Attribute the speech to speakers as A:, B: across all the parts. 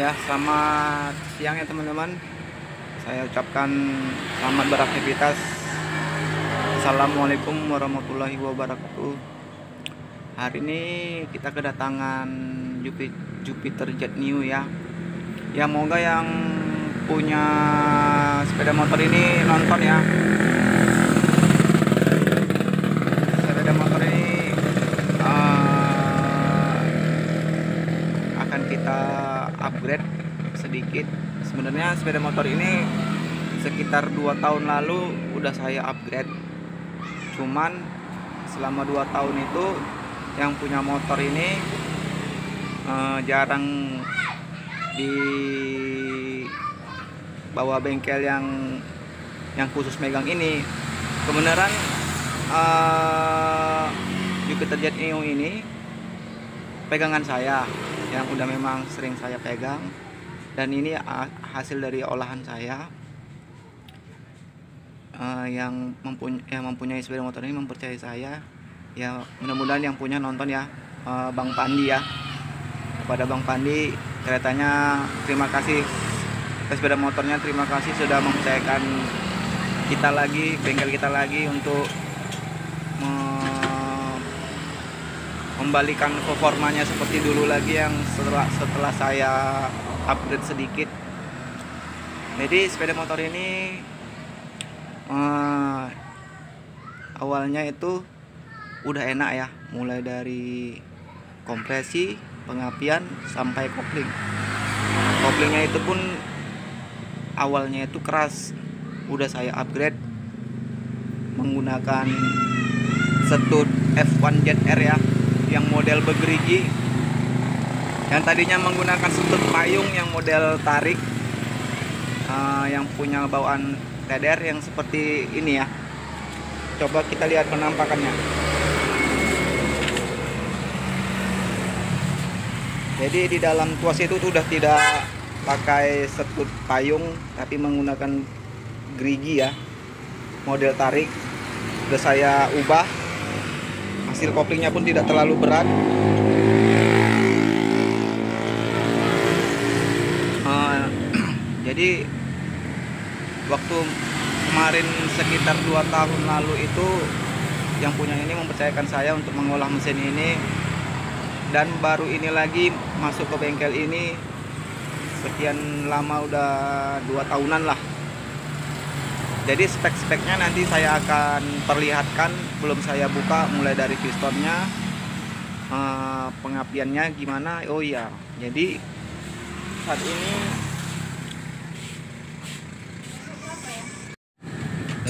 A: Ya, selamat siang ya teman-teman. Saya ucapkan selamat beraktivitas. Assalamualaikum warahmatullahi wabarakatuh. Hari ini kita kedatangan Jupiter Jet New ya. Ya, moga yang punya sepeda motor ini nonton ya. Sepeda motor ini akan kita upgrade sedikit. Sebenarnya sepeda motor ini sekitar 2 tahun lalu udah saya upgrade, cuman selama 2 tahun itu yang punya motor ini jarang dibawa bengkel yang khusus megang ini. Kebenaran Jupiter Jet Neo ini pegangan saya yang udah memang sering saya pegang, dan ini hasil dari olahan saya. Yang mempunyai sepeda motor ini mempercayai saya ya. Mudah-mudahan yang punya nonton ya. Bang Pandi ya, kepada Bang Pandi keretanya terima kasih, sepeda motornya terima kasih sudah mempercayakan kita lagi, bengkel kita lagi untuk membalikan performanya seperti dulu lagi, yang setelah saya upgrade sedikit. Jadi sepeda motor ini awalnya itu udah enak ya, mulai dari kompresi, pengapian sampai kopling. Koplingnya itu pun awalnya itu keras, udah saya upgrade menggunakan setut F1 ZR ya, yang model begerigi. Yang tadinya menggunakan setut payung yang model tarik, yang punya bawaan TDR yang seperti ini ya. Coba kita lihat penampakannya. Jadi di dalam tuas itu sudah tidak pakai setut payung, tapi menggunakan gerigi ya, model tarik. Sudah saya ubah, hasil koplingnya pun tidak terlalu berat. Jadi waktu kemarin sekitar 2 tahun lalu itu yang punya ini mempercayakan saya untuk mengolah mesin ini, dan baru ini lagi masuk ke bengkel ini sekian lama, udah 2 tahunan lah. Jadi spek-speknya nanti saya akan perlihatkan, belum saya buka, mulai dari pistonnya, pengapiannya gimana. Oh iya, jadi saat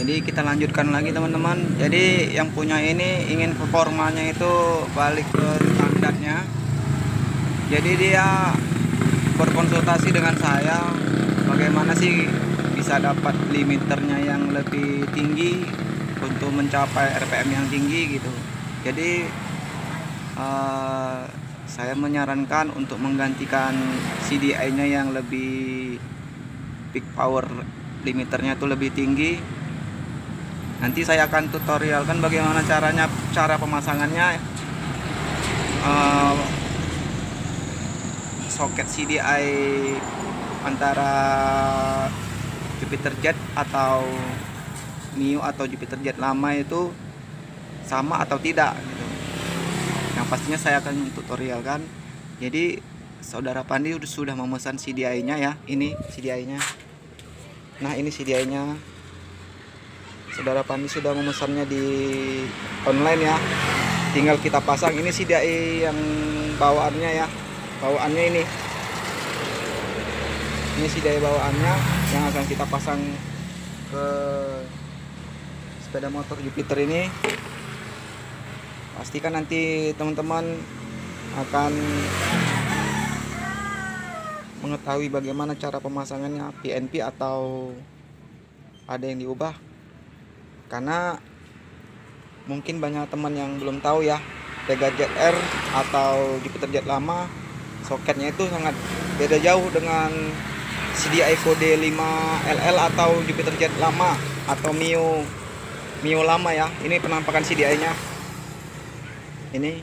A: ini kita lanjutkan lagi teman-teman. Jadi yang punya ini ingin performanya itu balik ke standarnya. Jadi dia berkonsultasi dengan saya bagaimana sih bisa dapat limiternya yang lebih tinggi untuk mencapai RPM yang tinggi gitu. Jadi saya menyarankan untuk menggantikan CDI-nya yang lebih peak power, limiternya itu lebih tinggi. Nanti saya akan tutorialkan bagaimana cara pemasangannya. Soket CDI antara Jupiter Jet atau Mio atau Jupiter Jet lama itu sama atau tidak gitu. Yang pastinya saya akan tutorialkan. Jadi saudara Pandi sudah memesan CDI-nya ya. Ini CDI-nya. Nah, ini CDI-nya. Saudara Pandi sudah memesannya di online ya. Tinggal kita pasang. Ini CDI yang bawaannya ya. Bawaannya ini. Ini CDI bawaannya yang akan kita pasang ke sepeda motor Jupiter ini. Pastikan nanti teman-teman akan mengetahui bagaimana cara pemasangannya, PNP atau ada yang diubah. Karena mungkin banyak teman yang belum tahu ya, Pega ZR atau Jupiter Jet lama soketnya itu sangat beda jauh dengan CDI kode 5LL atau Jupiter Jet lama atau Mio lama ya. Ini penampakan CDI-nya. Ini.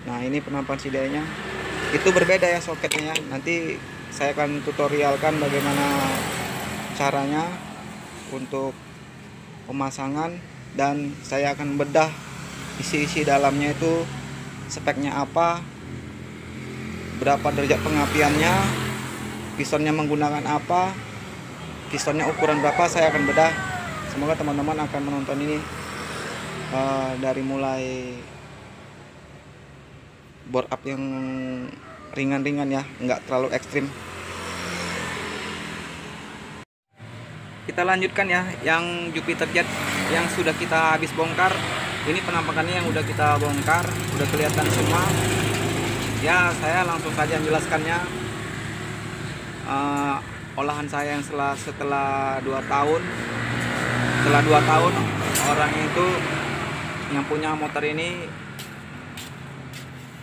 A: Nah, ini penampakan CDI-nya. Itu berbeda ya soketnya. Nanti saya akan tutorialkan bagaimana caranya untuk pemasangan, dan saya akan bedah isi-isi dalamnya itu speknya apa, berapa derajat pengapiannya, pistonnya menggunakan apa, pistonnya ukuran berapa, saya akan bedah. Semoga teman-teman akan menonton ini dari mulai bore up yang ringan-ringan ya, nggak terlalu ekstrim. Kita lanjutkan ya yang Jupiter Jet yang sudah kita habis bongkar. Ini penampakannya yang udah kita bongkar, udah kelihatan semua ya. Saya langsung saja menjelaskannya. Olahan saya yang setelah 2 tahun, orang itu yang punya motor ini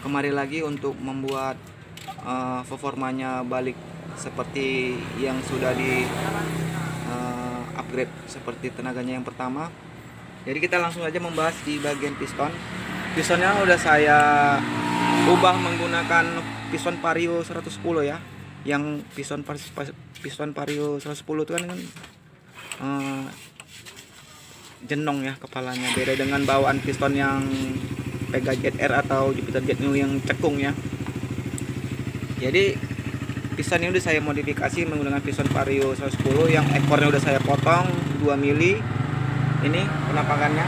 A: kemari lagi untuk membuat performanya balik seperti yang sudah di upgrade seperti tenaganya yang pertama. Jadi kita langsung aja membahas di bagian piston. Pistonnya udah saya ubah menggunakan piston Vario 110 ya. Yang piston Vario 110 itu kan jenong ya kepalanya, beda dengan bawaan piston yang Pega Jet R atau Jupiter Jet New yang cekung ya. Jadi piston ini udah saya modifikasi menggunakan piston Vario 110 yang ekornya udah saya potong 2 mili. Ini penampakannya,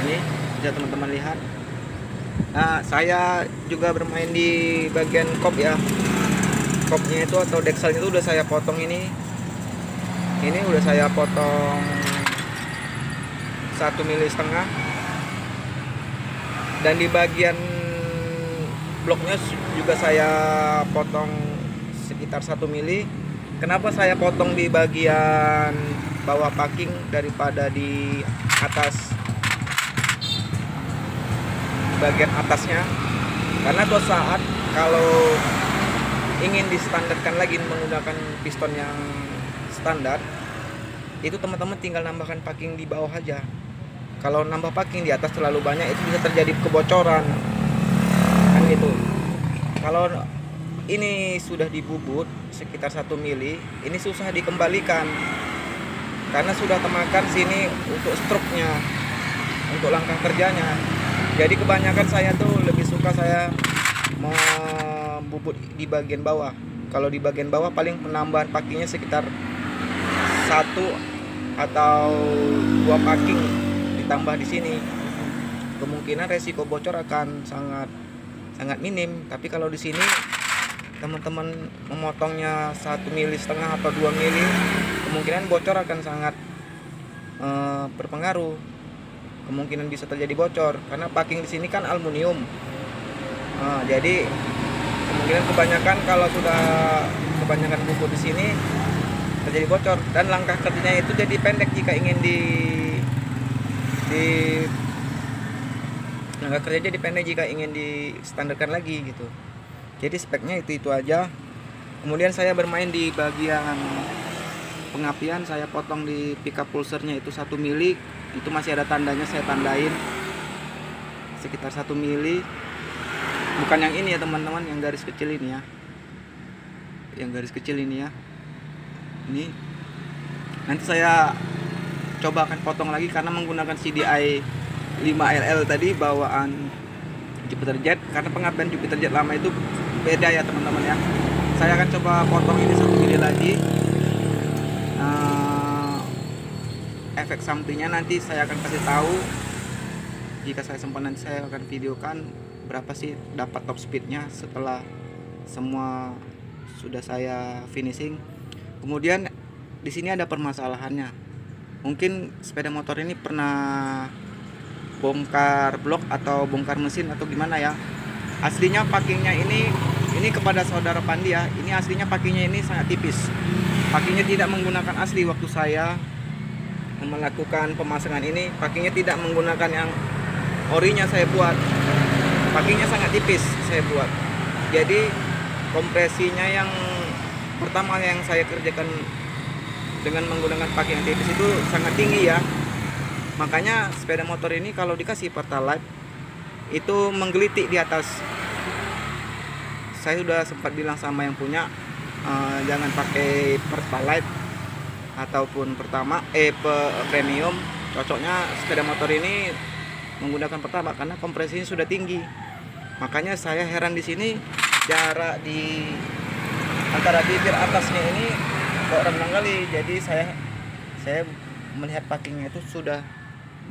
A: ini bisa teman-teman lihat. Nah, saya juga bermain di bagian kop ya. Kopnya itu atau dekselnya itu udah saya potong ini udah saya potong 1,5 mili. Dan di bagian bloknya juga saya potong sekitar 1 mili. Kenapa saya potong di bagian bawah packing daripada di atas bagian atasnya? Karena suatu saat kalau ingin distandarkan lagi menggunakan piston yang standar, itu teman-teman tinggal nambahkan packing di bawah aja. Kalau nambah packing di atas terlalu banyak, itu bisa terjadi kebocoran kan gitu. Kalau ini sudah dibubut sekitar 1 mili, ini susah dikembalikan karena sudah temakan sini untuk struknya, untuk langkah kerjanya. Jadi kebanyakan saya tuh lebih suka saya membubut di bagian bawah. Kalau di bagian bawah paling penambahan packingnya sekitar 1 atau 2 packing ditambah di sini. Kemungkinan resiko bocor akan sangat minim. Tapi kalau di sini teman-teman memotongnya 1,5 mili atau 2 mili, kemungkinan bocor akan sangat berpengaruh. Kemungkinan bisa terjadi bocor karena packing di sini kan aluminium. Jadi kemungkinan kebanyakan kebanyakan bubut di sini terjadi bocor, dan langkah kerjanya itu jadi pendek jika ingin langkah kerja jadi pendek jika ingin distandarkan lagi gitu. Jadi speknya itu aja. Kemudian saya bermain di bagian pengapian, saya potong di pickup pulsernya itu 1 mili. Itu masih ada tandanya, saya tandain sekitar 1 mili. Bukan yang ini ya teman-teman, yang garis kecil ini ya. Yang garis kecil ini ya. Ini nanti saya coba akan potong lagi karena menggunakan CDI 5LL tadi bawaan Jupiter Jet. Karena pengapian Jupiter Jet lama itu beda ya teman-teman ya. Saya akan coba potong ini 1 mili lagi. Efek sampingnya nanti saya akan kasih tahu. Jika saya sempat nanti saya akan videokan berapa sih dapat top speednya setelah semua sudah saya finishing. Kemudian di sini ada permasalahannya. Mungkin sepeda motor ini pernah bongkar blok atau bongkar mesin atau gimana ya. Aslinya packingnya ini kepada saudara Pandi ya. Ini aslinya packingnya ini sangat tipis. Packingnya tidak menggunakan asli waktu saya melakukan pemasangan ini. Packingnya tidak menggunakan yang orinya saya buat. Packingnya sangat tipis saya buat. Jadi kompresinya yang pertama yang saya kerjakan dengan menggunakan packing yang tipis itu sangat tinggi ya. Makanya sepeda motor ini kalau dikasih Pertalite itu menggelitik di atas saya sudah sempat bilang sama yang punya, jangan pakai Pertalite ataupun premium. Cocoknya sepeda motor ini menggunakan Pertamax karena kompresinya sudah tinggi. Makanya saya heran di sini jarak di antara bibir atasnya ini kok rendah kali. Jadi saya melihat packingnya itu sudah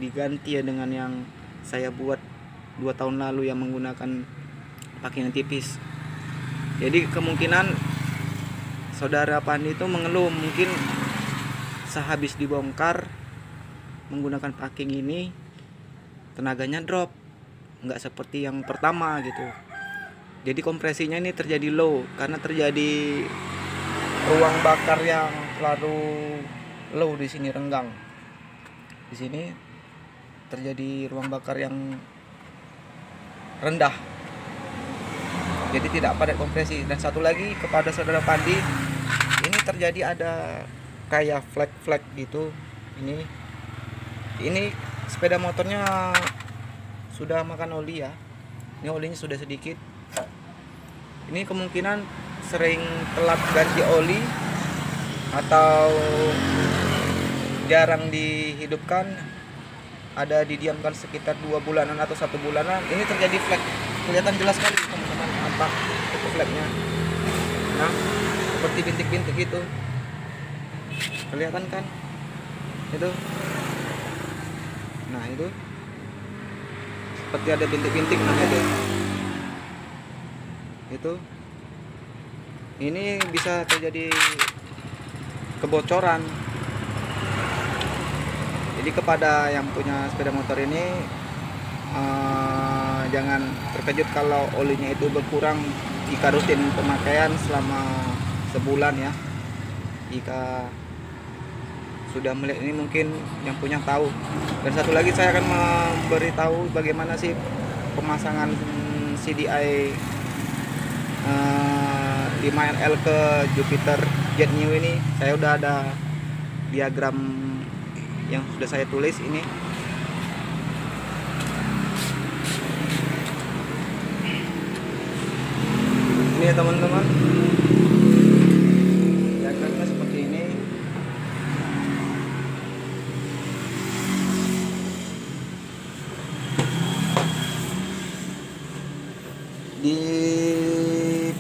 A: diganti ya dengan yang saya buat 2 tahun lalu yang menggunakan packing yang tipis. Jadi kemungkinan saudara Pandi itu mengeluh mungkin sehabis dibongkar menggunakan packing ini tenaganya drop, nggak seperti yang pertama gitu. Jadi kompresinya ini terjadi low karena terjadi ruang bakar yang terlalu low di sini, renggang. Di sini terjadi ruang bakar yang rendah. Jadi tidak padat kompresi. Dan satu lagi kepada saudara Pandi, ini terjadi ada kayak flek-flek gitu. Ini sepeda motornya sudah makan oli ya. Ini olinya sudah sedikit. Ini kemungkinan sering telat ganti oli atau jarang dihidupkan, ada didiamkan sekitar 2 bulanan atau 1 bulanan. Ini terjadi flek, kelihatan jelas sekali teman-teman, nampak itu fleknya. Nah, seperti bintik-bintik gitu, kelihatan kan itu. Nah itu seperti ada bintik-bintik namanya itu. Ini bisa terjadi kebocoran. Jadi kepada yang punya sepeda motor ini jangan terkejut kalau olinya itu berkurang jika rutin pemakaian selama sebulan ya. Jika sudah melihat ini mungkin yang punya tahu. Dan satu lagi saya akan memberitahu bagaimana sih pemasangan CDI 5NL ke Jupiter Jet New ini. Saya udah ada diagram yang sudah saya tulis ini. Ini ya teman-teman, diagramnya seperti ini. Di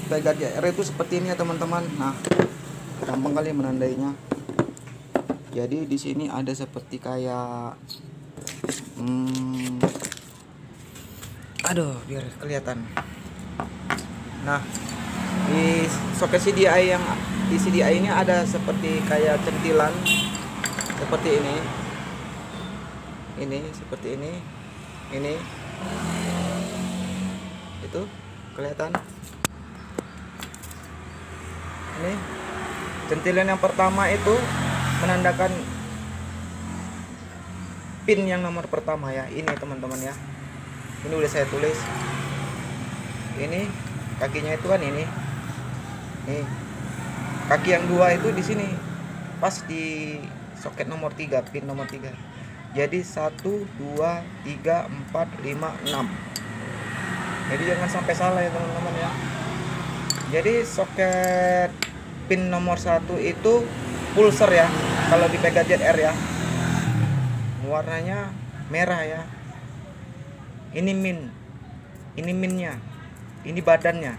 A: Pegat JR itu seperti ini ya teman-teman. Nah, gampang kali menandainya. Jadi di sini ada seperti kayak aduh, biar kelihatan. Nah, di soket CDI yang di CDI ini ada seperti kayak centilan seperti ini. Ini seperti ini. Ini. Itu kelihatan. Ini centilan yang pertama itu menandakan pin yang nomor pertama ya. Ini teman-teman ya. Ini udah saya tulis. Ini kakinya itu kan ini. Nih. Kaki yang 2 itu di sini. Pas di soket nomor 3, pin nomor 3. Jadi 1 2 3 4 5 6. Jadi jangan sampai salah ya teman-teman ya. Jadi soket pin nomor 1 itu pulser ya, kalau di Pegat ZR ya, warnanya merah ya. Ini ini minnya, ini badannya.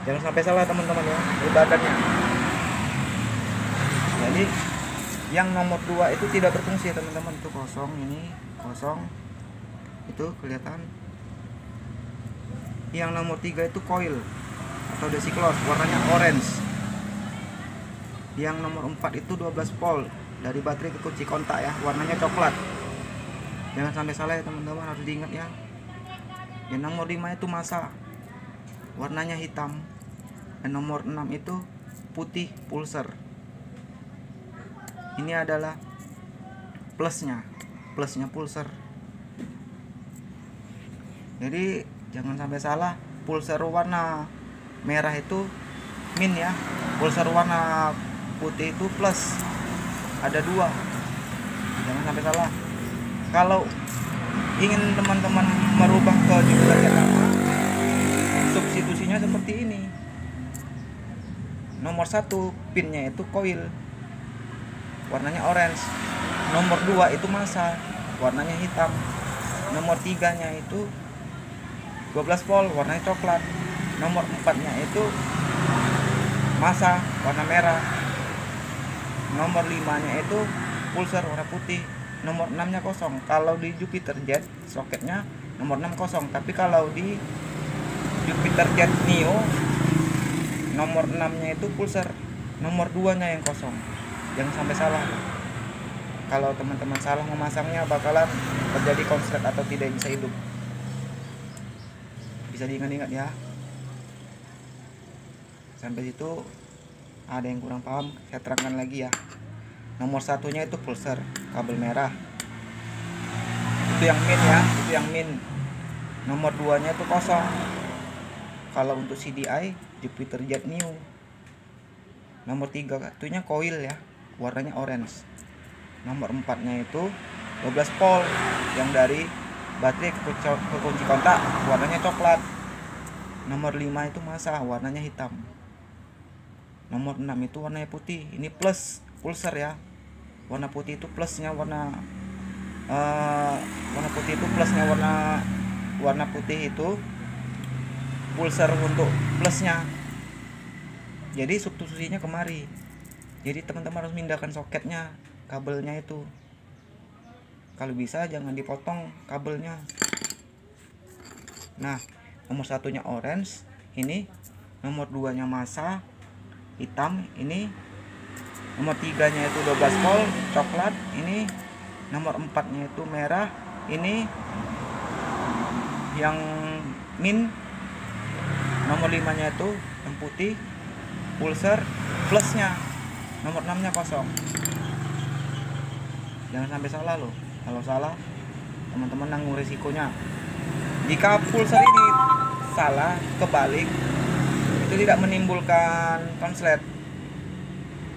A: Jangan sampai salah teman-teman ya, ini badannya. Jadi yang nomor 2 itu tidak berfungsi ya teman-teman. Itu kosong, ini kosong, itu kelihatan. Yang nomor 3 itu coil atau desiklos, warnanya orange. Yang nomor 4 itu 12 volt dari baterai ke kunci kontak ya, warnanya coklat. Jangan sampai salah ya teman-teman, harus diingat ya. Yang nomor 5 itu masa, warnanya hitam. Dan nomor 6 itu putih pulser. Ini adalah plusnya pulser. Jadi jangan sampai salah, pulser warna merah itu min ya, pulser warna putih itu plus. Ada 2, jangan sampai salah. Kalau ingin teman-teman merubah ke Jupiter yang lama, substitusinya seperti 1 pinnya itu coil, warnanya orange. Nomor 2 itu massa, warnanya hitam. Nomor 3 nya itu 12 volt, warnanya coklat. Nomor 4 nya itu massa, warna merah. Nomor 5 nya itu pulsar, warna putih. Nomor 6 nya kosong. Kalau di Jupiter Jet soketnya nomor 6 kosong, tapi kalau di Jupiter Jet Neo nomor 6 nya itu pulsar, nomor 2 nya yang kosong. Jangan sampai salah. Kalau teman-teman salah memasangnya bakalan terjadi konslet atau tidak bisa hidup. Bisa diingat-ingat ya. Sampai situ ada yang kurang paham, saya terangkan lagi ya. Nomor 1 nya itu pulsar, kabel merah. Itu yang min ya, itu yang min. Nomor 2 nya itu kosong. Kalau untuk CDI Jupiter Jet Neo. Nomor 3 itunya coil ya, warnanya orange. Nomor 4 nya itu 12 volt yang dari baterai ke kunci kontak, warnanya coklat. Nomor 5 itu massa, warnanya hitam. Nomor 6 itu warnanya putih, ini plus pulsar ya. Warna putih itu plusnya, warna putih itu plusnya, warna putih itu pulsar untuk plusnya. Jadi substitusinya kemari. Jadi teman-teman harus mindahkan soketnya, kabelnya itu. Kalau bisa jangan dipotong kabelnya. Nah, nomor 1 nya orange, ini. Nomor 2 nya massa, hitam, ini. Nomor 3 nya itu 12 volt, coklat, ini. Nomor 4 nya itu merah, ini. Yang min. Nomor 5 nya itu yang putih, pulsar, plusnya. Nomor 6 nya kosong. Jangan sampai salah loh. Kalau salah, teman-teman nanggung risikonya. Jika pulsar ini salah, kebalik, itu tidak menimbulkan konslet.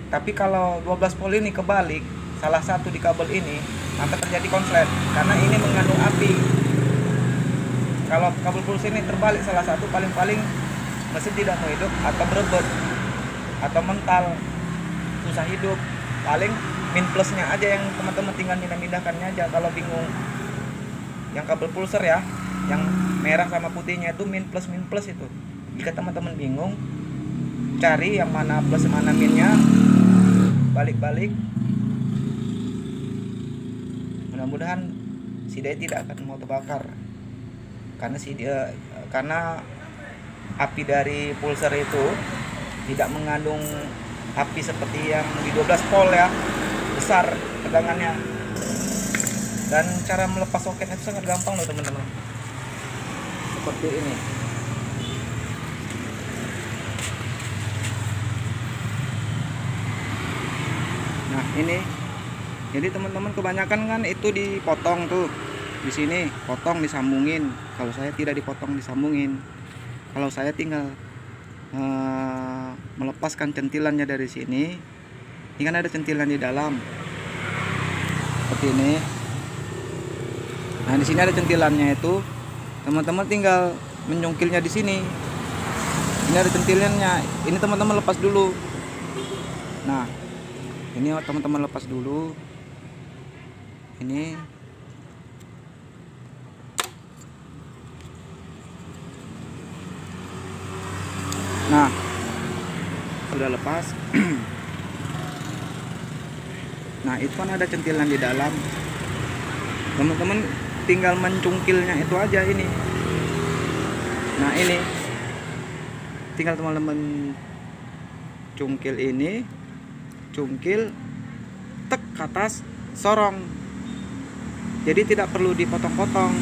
A: Tapi kalau 12 volt ini kebalik, salah satu di kabel ini, maka terjadi konslet karena ini mengandung api. Kalau kabel pulsar ini terbalik salah satu, paling-paling mesin tidak mau hidup atau berebut atau mental, susah hidup. Paling min plusnya aja yang teman-teman tinggal pindah-pindahkannya aja kalau bingung. Yang kabel pulsar ya, yang merah sama putihnya itu min plus itu. Jika teman-teman bingung, cari yang mana plus mana minnya, balik-balik. Mudah-mudahan sidai tidak akan mau terbakar karena api dari pulsar itu tidak mengandung api seperti yang di 12 volt ya, besar tegangannya. Dan cara melepas soket itu sangat gampang loh teman-teman, seperti ini. Nah ini, jadi teman-teman kebanyakan kan itu dipotong tuh, di sini potong disambungin. Kalau saya tidak dipotong disambungin, kalau saya tinggal melepaskan centilannya dari sini. Ini kan ada centilan di dalam seperti ini. Nah di sini ada centilannya itu, teman-teman tinggal menyungkilnya di sini. Ini ada centilannya, ini teman-teman lepas dulu. Nah ini teman-teman lepas dulu ini. Nah sudah lepas. Nah itu kan ada centilan di dalam, teman-teman tinggal mencungkilnya itu aja ini. Nah ini tinggal teman-teman cungkil ini, cungkil tek ke atas, sorong. Jadi tidak perlu dipotong-potong,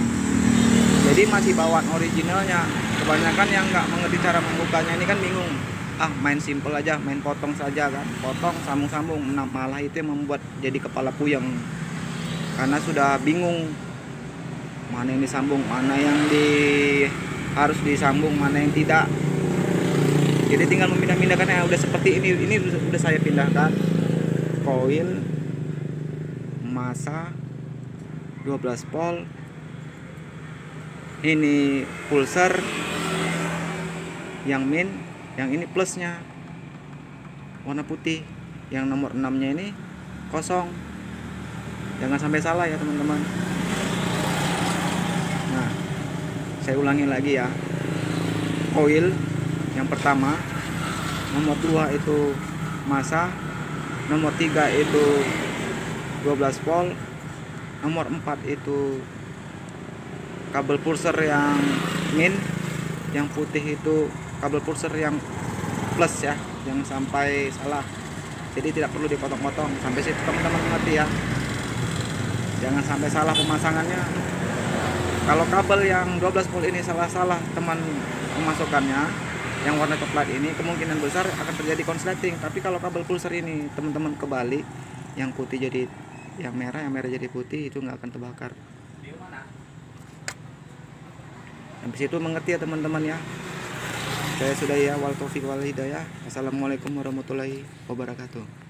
A: jadi masih bawaan originalnya. Kebanyakan yang nggak mengerti cara membukanya ini kan bingung, main simple aja, main potong saja kan, potong sambung-sambung. Nah, malah itu yang membuat jadi kepala puyeng karena sudah bingung mana yang disambung, mana yang harus disambung, mana yang tidak. Jadi tinggal memindah-pindahkan. Udah seperti ini udah saya pindahkan. Coil, massa 12 volt, ini pulsar yang min, yang ini plusnya. warna putih. Yang nomor 6 nya ini kosong. Jangan sampai salah ya teman-teman. Nah, saya ulangi lagi ya. Koil yang pertama, nomor 2 itu massa, nomor 3 itu 12 volt, nomor 4 itu kabel pulser yang min, yang putih itu kabel pulser yang plus ya, jangan sampai salah. Jadi tidak perlu dipotong-potong. Sampai situ teman-teman mengerti ya, jangan sampai salah pemasangannya. Kalau kabel yang 12 volt ini salah-salah teman memasukkannya, yang warna coklat ini kemungkinan besar akan terjadi konsleting. Tapi kalau kabel pulser ini teman-teman kebalik, yang putih jadi yang merah jadi putih, itu nggak akan terbakar. Sampai situ mengerti ya teman-teman ya. Saya sudah ya, wal taufiq wal hidayah. Assalamualaikum warahmatullahi wabarakatuh.